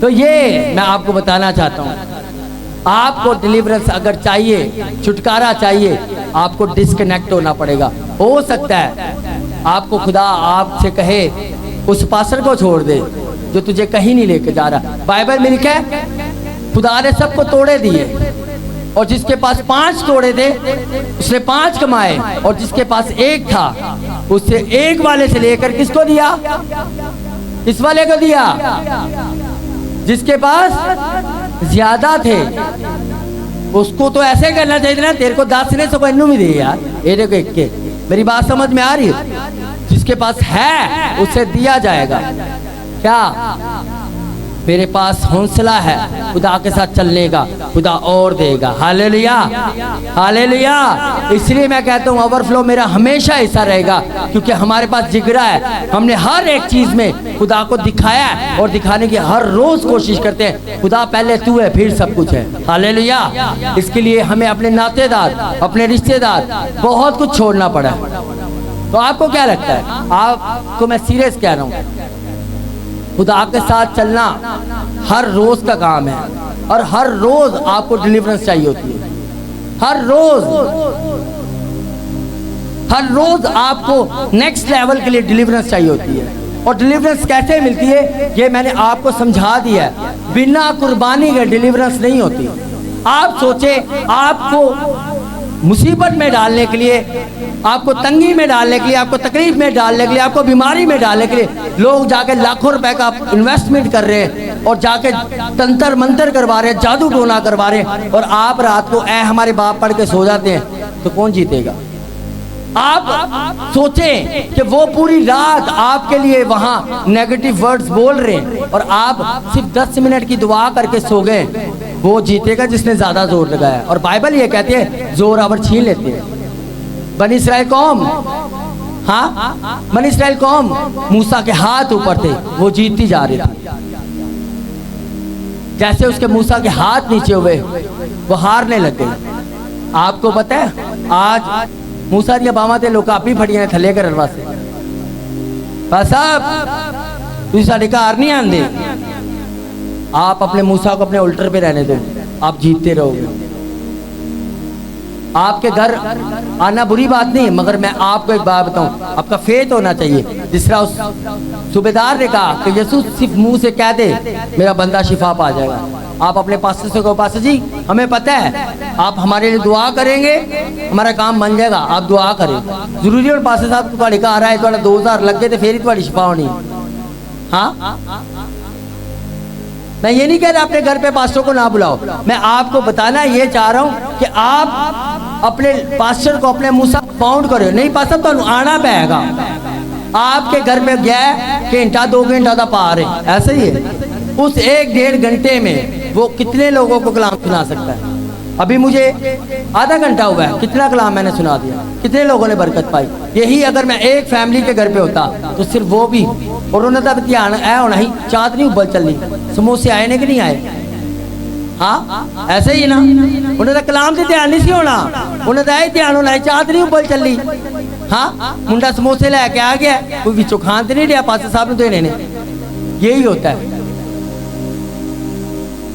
तो ये मैं आपको बताना चाहता हूँ, आपको डिलीवरेंस अगर चाहिए, छुटकारा चाहिए, आपको डिस्कनेक्ट होना पड़ेगा। हो सकता है आपको खुदा आपसे कहे उस पास्टर को छोड़ दे जो तुझे कहीं नहीं लेके जा रहा। बाइबल में लिखा है खुदा ने सबको तोड़े दिए, और जिसके पास 5 तोड़े थे उसने 5 कमाए, और जिसके पास 1 था उससे 1 वाले से लेकर किसको दिया? इस वाले को दिया। जिसके पास ज्यादा थे उसको तो ऐसे करना चाहिए ना, तेरे को 10 ने सब इन्नू भी दे यार, ये देखो एक के। मेरी बात समझ में आ रही है? जिसके पास है उसे दिया जाएगा। क्या मेरे पास हौसला है खुदा के साथ चलने का, खुदा और देगा। हालेलुया। हालेलुया। इसलिए मैं कहता हूँ ओवरफ्लो मेरा हमेशा ऐसा रहेगा, क्योंकि हमारे पास जिगरा है। हमने हर एक चीज में खुदा को दिखाया है और दिखाने की हर रोज कोशिश करते हैं। खुदा पहले तू है फिर सब कुछ है। हालेलुया। इसके लिए हमें अपने नातेदार, अपने रिश्तेदार, बहुत कुछ छोड़ना पड़ा। तो आपको क्या लगता है? आपको मैं सीरियस कह रहा हूँ, खुदा के साथ चलना हर रोज का काम है, और हर रोज आपको डिलीवरेंस चाहिए होती है। हर रोज आपको नेक्स्ट लेवल के लिए डिलीवरेंस चाहिए होती है। और डिलीवरेंस कैसे मिलती है ये मैंने आपको समझा दिया है। बिना कुर्बानी के डिलीवरेंस नहीं होती। आप सोचे आपको मुसीबत में डालने के लिए, आपको तंगी में डालने के लिए, आपको तकलीफ में डालने के लिए, आपको बीमारी में डालने के लिए लोग जाके लाखों रुपए का इन्वेस्टमेंट कर रहे हैं और जाके तंत्र मंत्र करवा रहे हैं, जादू टोना करवा रहे हैं, और आप रात को ऐ हमारे बाप पढ़ के सो जाते हैं, तो कौन जीतेगा? आप सोचें कि वो पूरी रात आपके लिए वहाँ नेगेटिव वर्ड्स बोल रहे हैं और आप सिर्फ 10 मिनट की दुआ करके सो गए, वो जीतेगा जिसने ज्यादा जोर लगाया। और बाइबल ये कहती है जोर आवर छीन लेते हैं। बनी इस्राएल कौम, हाँ बनी इस्राएल कौम मूसा के हाथ ऊपर थे, वो जीतती जा रही थी। जैसे उसके मूसा के हाथ नीचे हुए वो हारने लग गई। आपको पता है आज मूसा दिया बावा ते लोग काफी फटियां थले करन वास्ते, बस साहब तुम साढ़े घर नहीं आंदे, आप अपने मूसा को अपने उल्टर पे रहने दो, आप जीतते रहोगे। आपके घर आना बुरी बात नहीं, मगर मैं आपको एक बात बताऊं, आपका फेथ होना चाहिए। जिस तरह उस सूबेदार ने कहा कि यीशु सिर्फ मुंह से कह दे मेरा बंदा शिफा पा जाएगा। आप अपने पास्टर से कहो पास्टर जी हमें पता है आप हमारे लिए दुआ करेंगे, हमारा काम बन जाएगा, आप दुआ करें। जरूरी है पास्टर साहब तुम्हारे घर आ रहा है, तुम्हारा 2000 लग गए तो फिर ही तुम्हारी शिफा होनी। हाँ मैं ये नहीं कह रहा अपने घर पे पास्टर को ना बुलाओ, मैं आपको बताना ये चाह रहा हूँ कि आप अपने पास्टर को अपने मुंह से पाउंड करो। नहीं पास्टर तो आना पड़ेगा, आपके घर में गया घंटा 2 घंटा का पा रहे, ऐसे ही है। उस 1-1.5 घंटे में वो कितने लोगों को कलाम सुना सकता है? अभी मुझे आधा घंटा हुआ है, कितना कलाम मैंने सुना दिया, कितने लोगों ने बरकत पाई। यही अगर मैं एक फैमिली के घर पे होता तो सिर्फ वो भी, और उन्होंने तो ध्यान ऐ होना ही चाँद नहीं उबल चलनी, समोसे आए ने कि नहीं आए, हाँ ऐसे ही ना, उन्हें तो कलाम से ध्यान नहीं सी होना, उन्हें तो ध्यान होना है चाँद नहीं उबल चली। हाँ मुंडा समोसे लेके आ गया, कोई बिचो खान तो नहीं दिया पास्टर साहब ने देने ने, यही होता है।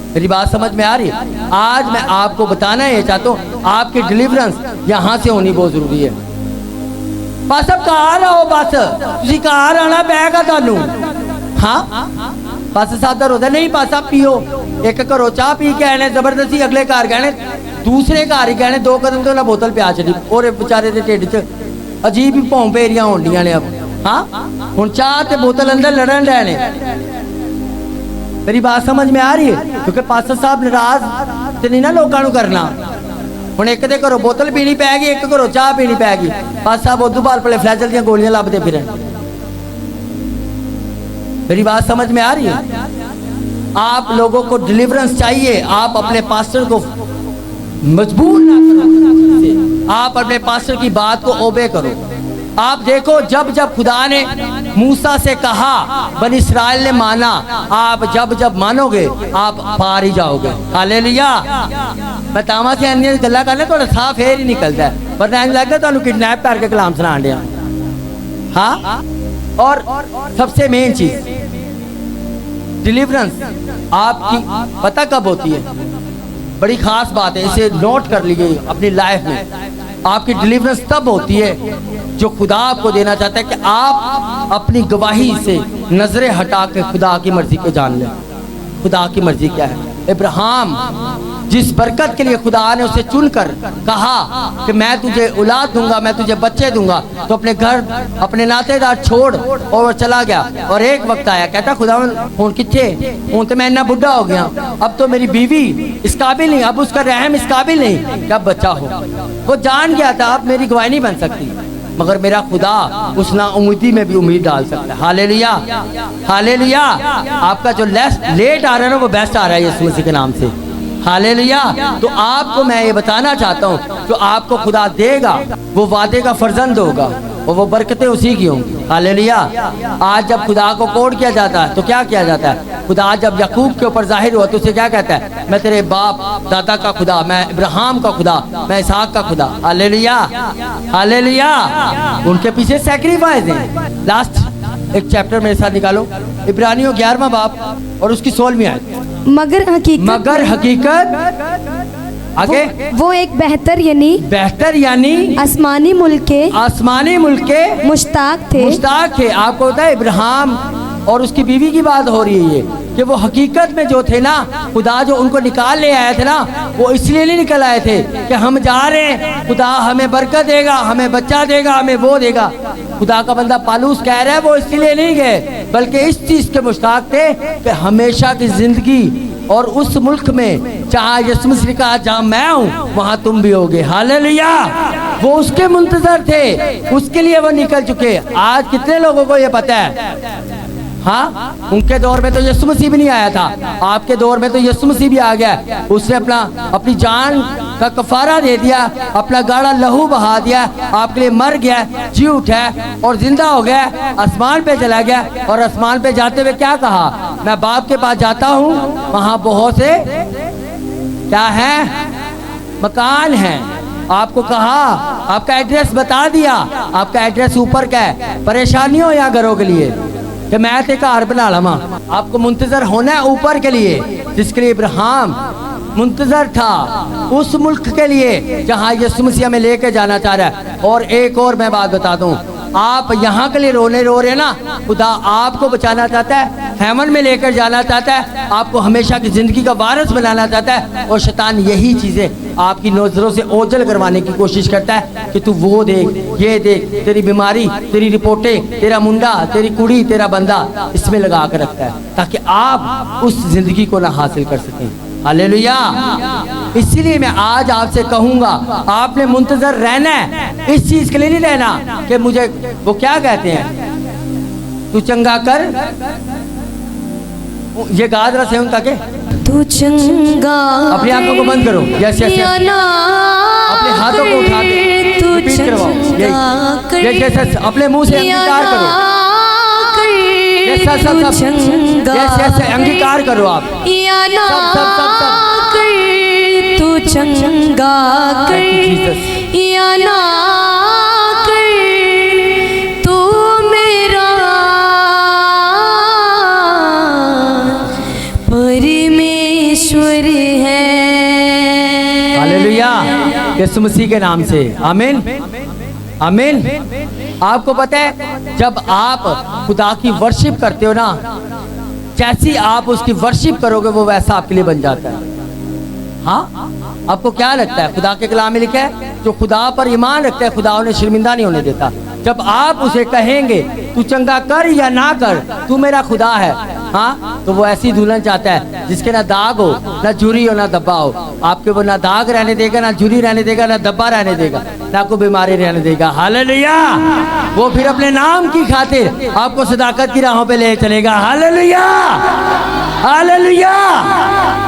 मेरी बात समझ में आ रही है? आज मैं आपको बताना ये चाहता हूँ आपकी डिलीवरेंस यहाँ से होनी बहुत जरूरी है। बस अब कहाँ रहो, बस तुझी कहाँ रहना पैगा थानू। हाँ बस साहब का रोजा नहीं, पासा पियो, एक घरों चाह पी के आने जबरदस्ती अगले घर गए, दूसरे घर ही गए 2 कदम तो ना बोतल प्या चली, और बेचारे के ढिड च अजीब ही भौं पेरियां होंडियां ने। अब हाँ हुण चाह ते बोतल अंदर लड़न डे। मेरी बात समझ में आ रही है? क्योंकि पास्टर साहब नाराज ते नहीं ना लोगों को करना। हुण एक दे घरों बोतल पीनी पैगी, एक घरों चाह पीनी पैगी, पास्टर साहब उदू बाल पले फ्लैजल दी गोलियां लभदे फिरन। मेरी बात समझ में आ रही है? आप लोगों को डिलीवरेंस चाहिए, आप अपने पास्टर को मजबूर ना करो, आप अपने पास्टर की बात को ओबे करो। आप देखो जब जब खुदा ने मूसा से कहा बनी इस्राएल ने माना, आप जब जब मानोगे आप पार ही जाओगे। हालेलुया। मैं तामा से अन्य गल्ला करने थोड़ा साफ फेर ही निकलता है, वरना इंज लगता तुहानू किडनैप करके कलाम सुनान दिया। हाँ और सबसे मेन चीज डिलीवरेंस आपकी पता कब होती है? बड़ी खास बात है, इसे नोट कर लीजिए अपनी लाइफ में। आपकी डिलीवरेंस तब होती है जो खुदा आपको देना चाहता है कि आप अपनी गवाही से नजरें हटा के खुदा की मर्जी को जान लें। खुदा की मर्जी क्या है? इब्राहिम जिस बरकत के लिए खुदा ने उसे चुनकर कहा कि मैं तुझे औलाद दूंगा, मैं तुझे बच्चे दूंगा, तो अपने घर अपने नातेदार छोड़ और वो चला गया। और एक वक्त आया कहता खुदा हूं किथे, हूं तो मैं इतना बुढ़ा हो गया, अब तो मेरी बीवी इस काबिल नहीं, अब उसका रहम इस काबिल नहीं, क्या बच्चा हो। वो जान गया था अब मेरी गवाही नहीं बन सकती, मगर मेरा खुदा उस नाउमीदी में भी उम्मीद डाल सकता है। Hallelujah, hallelujah. आपका जो लेट आ रहा है ना वो बेस्ट आ रहा है यीशु मसीह के नाम से। हालेलुया। तो आपको मैं ये बताना चाहता हूँ जो आपको खुदा देगा वो वादे का फर्जंद होगा और वो बरकतें उसी की होंगी। हालेलुया। आज जब खुदा को कोड किया जाता है तो क्या किया जाता है? खुदा जब याकूब के ऊपर जाहिर हुआ तो उसे क्या कहता है? मैं तेरे बाप दादा का खुदा, मैं इब्राहिम का खुदा, मैं इसहाक का खुदा। Hallelujah, hallelujah. उनके पीछे सैक्रिफाइस है। लास्ट एक चैप्टर मेरे साथ निकालो, इब्रानियों 11वां बाब और उसकी 16वीं आयत। मगर हकीकत आगे वो एक बेहतर यानी आसमानी मुल्क के मुश्ताक थे। आपको पता है इब्राहिम और उसकी बीवी की बात हो रही है। ये कि वो हकीकत में जो थे ना, खुदा जो उनको निकाल ले आया थे ना, वो इसलिए नहीं निकल आए थे कि हम जा रहे हैं, खुदा हमें बरकत देगा, हमें बच्चा देगा, हमें वो देगा। खुदा का बंदा पालूस कह रहा है वो इसलिए नहीं गए, बल्कि इस चीज़ के मुश्ताक थे कि हमेशा की ज़िंदगी और उस मुल्क में जहाँ यीशु मसीह का जहाँ मैं हूँ वहाँ तुम भी होगे। हालेलुया। वो उसके मुंतजर थे, उसके लिए वो निकल चुके। आज कितने लोगों को ये पता है? हाँ, उनके दौर में तो यीशु मसीह भी नहीं आया था, आपके दौर में तो यीशु मसीह भी आ गया। उसने अपनी जान का कफारा दे दिया, अपना गाढ़ा लहू बहा दिया, आपके लिए मर गया, जी उठा और जिंदा हो गया, आसमान पे चला गया। और आसमान पे जाते हुए क्या कहा? मैं बाप के पास जाता हूँ, वहाँ बहुत से क्या है? मकान है। आपको कहा, आपका एड्रेस बता दिया, आपका एड्रेस ऊपर का है। परेशानी हो या घरों के लिए कि मैं ते घर बना लवा, आपको मुंतजर होना है ऊपर के लिए, जिसके लिए इब्राहिम मुंतजर था, उस मुल्क के लिए जहाँ यीशु मसीह में लेके जाना चाह रहा है। और एक और मैं बात बता दूं, आप यहाँ के लिए रो रहे हैं ना, खुदा आपको बचाना चाहता है, हेवन में लेकर जाना चाहता है, आपको हमेशा की जिंदगी का वारिस बनाना चाहता है। और शैतान यही चीजें आपकी नजरों से ओझल करवाने की कोशिश करता है कि तू वो देख, ये देख, तेरी बीमारी, तेरी रिपोर्टें, तेरा मुंडा, तेरी कुड़ी, तेरा बंदा, इसमें लगा कर रखता है ताकि आप उस जिंदगी को ना हासिल कर सकें। हालेलुया। इसीलिए मैं आज आपसे कहूंगा, आपने मुंतजर रहना है, इस चीज के लिए नहीं रहना कि मुझे वो क्या कहते हैं, तू चंगा कर, ये गादरा से उनका के तू चंगा, अपनी आंखों को बंद करो, यस यस यस, अपने हाथों को उठा के रिपीट करवाओ, यस यस यस, अपने मुंह से अंगीकार करो, yes yes yes, yes yes, अंगीकार करो आप, सब तू चंगा कर या ना कर, तू मेरा परमेश्वर है। हालेलुया। यीशु मसीह के नाम से आमीन आमीन। आपको पता है, जब आप खुदा की वर्शिप करते हो ना, जैसी आप उसकी वर्शिप करोगे वो वैसा आपके लिए बन जाता है। हाँ, आपको क्या लगता है? खुदा के कलाम में लिखा है, जो खुदा पर ईमान रखता है खुदा उन्हें शर्मिंदा नहीं होने देता। जब आप उसे कहेंगे तू चंगा कर या ना कर, तू मेरा खुदा है, हाँ, तो वो ऐसी दुल्हन चाहता है जिसके ना दाग हो, ना झुर्री हो, ना धब्बा हो। आपके वो ना दाग रहने देगा, ना झुर्री रहने देगा, ना धब्बा रहने देगा, ना कोई बीमारी रहने देगा। हालेलुया। वो फिर अपने नाम की खातिर आपको सदाकत की राहों पे ले चलेगा। Hallelujah hallelujah.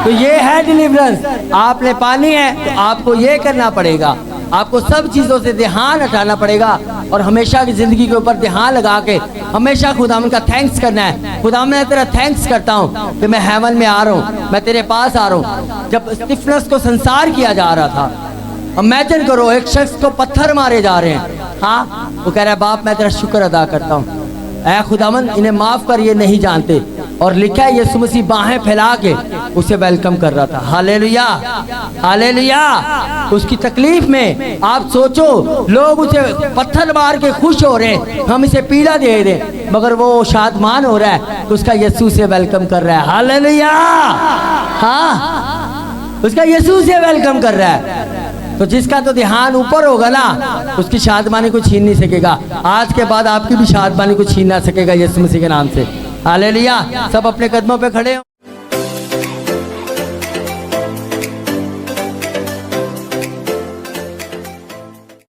तो ये है डिलीवरेंस। आपने पानी है तो आपको ये करना पड़ेगा, आपको सब चीज़ों से ध्यान हटाना पड़ेगा और हमेशा की ज़िंदगी के ऊपर ध्यान लगा के हमेशा खुदावन का थैंक्स करना है। खुदा मैं तेरा थैंक्स करता हूँ कि मैं हेवन में आ रहा हूँ, मैं तेरे पास आ रहा हूँ। जब स्टिफनेस को संसार किया जा रहा था, इमेजिन करो एक शख्स को पत्थर मारे जा रहे हैं, हाँ, वो कह रहा है बाप मैं तेरा शुक्र अदा करता हूँ, ऐ खुदावन इन्हें माफ़ कर, ये नहीं जानते। और लिखा है यीशु मसीह बाहें फैला के उसे वेलकम कर रहा था। Hallelujah hallelujah. उसकी तकलीफ में आप सोचो, लोग उसे पत्थर मार के खुश हो रहे हैं, हम इसे पीड़ा दे रहे हैं, मगर वो शादमान हो रहा है, उसका यीशु से वेलकम कर रहा है। हालेलुया। हाँ, उसका यीशु से वेलकम कर रहा है। तो जिसका तो ध्यान ऊपर होगा ना, उसकी शादमानी को छीन नहीं सकेगा। आज के बाद आपकी भी शादमानी को छीन ना सकेगा यीशु मसीह के नाम से। हालेलुया। सब अपने कदमों पे खड़े हो।